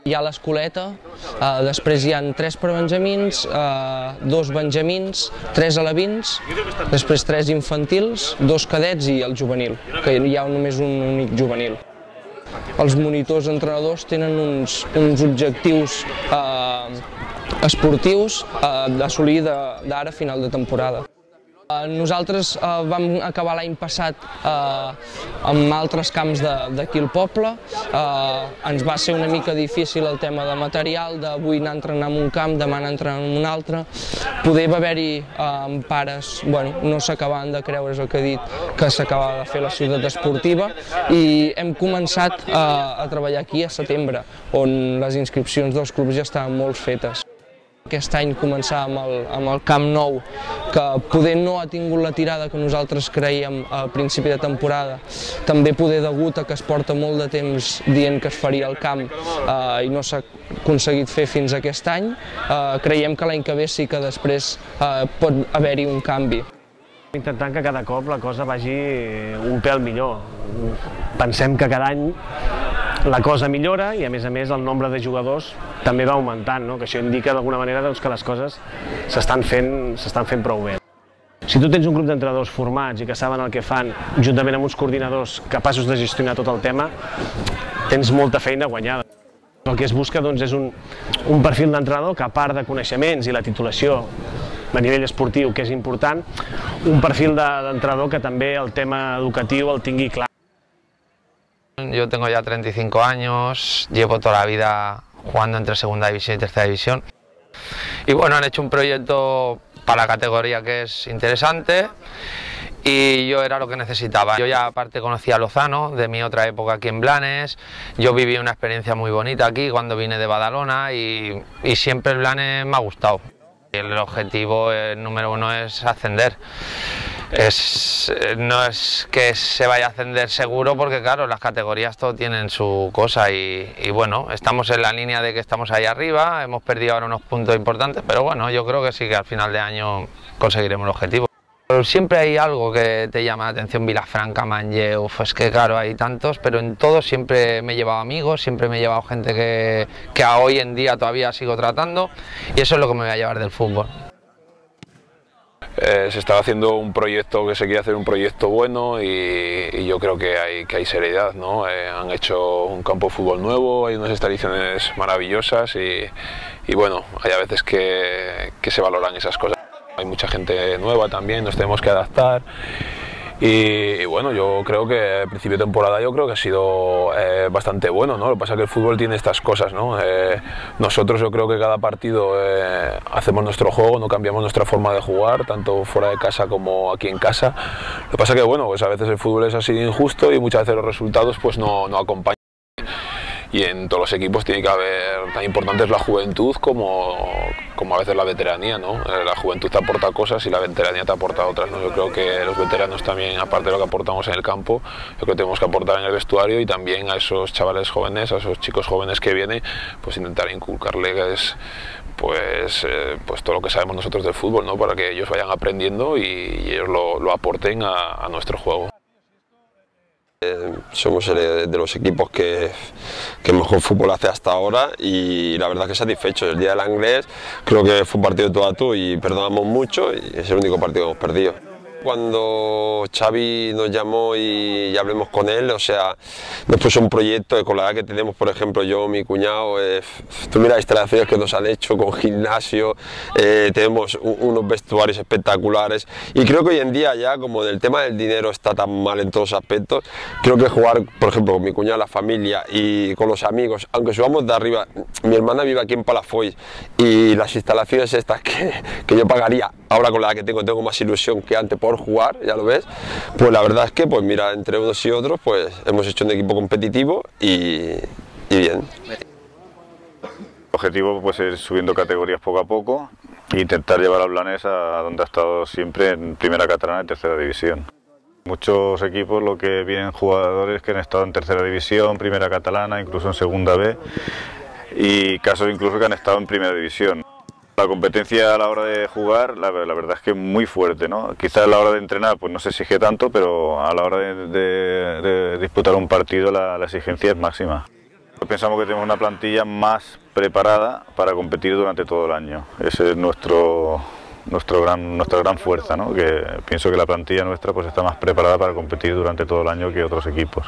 Hi ha l'escoleta, després hi ha 3 prebenjamins, 2 benjamins, 3 alevins, després 3 infantils, 2 cadets i el juvenil, que hi ha només un únic juvenil. Els monitors entrenadors tenen uns objectius esportius d'assolir d'ara a final de temporada. Nosaltres vam acabar l'any passat amb altres camps d'aquí al poble. Ens va ser una mica difícil el tema de material, d'avui anar a entrenar en un camp, demà anar a entrenar en un altre. Poder va haver-hi pares, no s'acabaven de creure's el que he dit, que s'acabava de fer la ciutat esportiva, i hem començat a treballar aquí a setembre, on les inscripcions dels clubs ja estaven molt fetes. Aquest any començar amb el Camp Nou, que poder no ha tingut la tirada que nosaltres creiem al principi de temporada, també poder degut a que es porta molt de temps dient que es faria el camp i no s'ha aconseguit fer fins aquest any, creiem que l'any que ve sí que després pot haver-hi un canvi. Intentant que cada cop la cosa vagi un pèl millor. Pensem que cada any la cosa millora i a més el nombre de jugadors també va augmentant, que això indica d'alguna manera que les coses s'estan fent prou bé. Si tu tens un grup d'entrenadors formats i que saben el que fan, juntament amb uns coordinadors capaços de gestionar tot el tema, tens molta feina guanyada. El que es busca és un perfil d'entrenador que, a part de coneixements i la titulació a nivell esportiu, que és important, un perfil d'entrenador que també el tema educatiu el tingui clar. Yo tengo ya 35 años, llevo toda la vida jugando entre segunda división y tercera división. Y bueno, han hecho un proyecto para la categoría que es interesante y yo era lo que necesitaba. Yo ya aparte conocía a Lozano de mi otra época aquí en Blanes, yo viví una experiencia muy bonita aquí cuando vine de Badalona y siempre el Blanes me ha gustado. El objetivo número 1 es ascender. No es que se vaya a ascender seguro porque claro, las categorías todo tienen su cosa y bueno, estamos en la línea de que estamos ahí arriba, hemos perdido ahora unos puntos importantes, pero bueno, yo creo que sí que al final de año conseguiremos el objetivo. Pero siempre hay algo que te llama la atención, Vilafranca, Manlleu, es que claro, hay tantos, pero en todos siempre me he llevado amigos, siempre me he llevado gente que hoy en día todavía sigo tratando y eso es lo que me voy a llevar del fútbol. Se estaba haciendo un proyecto que se quiere hacer un proyecto bueno y yo creo que hay seriedad, ¿no? Han hecho un campo de fútbol nuevo, hay unas instalaciones maravillosas y bueno, hay a veces que se valoran esas cosas. Hay mucha gente nueva también, nos tenemos que adaptar. Y bueno, yo creo que al principio de temporada ha sido bastante bueno, ¿no? Lo que pasa es que el fútbol tiene estas cosas, ¿no? Nosotros yo creo que cada partido hacemos nuestro juego, no cambiamos nuestra forma de jugar, tanto fuera de casa como aquí en casa. Lo que pasa es que bueno, pues a veces el fútbol es así injusto y muchas veces los resultados pues no acompañan. Y en todos los equipos tiene que haber, tan importante es la juventud como a veces la veteranía, ¿no? La juventud te aporta cosas y la veteranía te aporta otras, ¿no? Yo creo que los veteranos también, aparte de lo que aportamos en el campo, yo creo que tenemos que aportar en el vestuario y también a esos chavales jóvenes, a esos chicos jóvenes que vienen, pues intentar inculcarles pues todo lo que sabemos nosotros del fútbol, ¿no? Para que ellos vayan aprendiendo y ellos lo aporten a nuestro juego. Somos de los equipos que mejor fútbol hace hasta ahora y la verdad que satisfecho. El día del Anglés creo que fue un partido todo a todo y perdonamos mucho y es el único partido que hemos perdido. Cuando Xavi nos llamó y hablemos con él, o sea, nos puso un proyecto con la edad que tenemos, por ejemplo, yo, mi cuñado, tú mira las instalaciones que nos han hecho con gimnasio, tenemos unos vestuarios espectaculares y creo que hoy en día ya, como el tema del dinero está tan mal en todos los aspectos, creo que jugar, por ejemplo, con mi cuñado, la familia y con los amigos, aunque subamos de arriba, mi hermana vive aquí en Palafolls y las instalaciones estas que yo pagaría, ahora con la edad que tengo más ilusión que antes por jugar, ya lo ves, pues la verdad es que pues mira, entre unos y otros pues hemos hecho un equipo competitivo y bien. El objetivo pues es subiendo categorías poco a poco e intentar llevar a Blanes a donde ha estado siempre en primera catalana y tercera división. Muchos equipos lo que vienen jugadores que han estado en tercera división, primera catalana, incluso en segunda B y casos incluso que han estado en primera división. La competencia a la hora de jugar, la verdad es que es muy fuerte, ¿no? Quizás a la hora de entrenar pues no se exige tanto, pero a la hora de disputar un partido la exigencia es máxima. Pensamos que tenemos una plantilla más preparada para competir durante todo el año. Ese es nuestra gran fuerza, ¿no? Que pienso que la plantilla nuestra pues está más preparada para competir durante todo el año que otros equipos.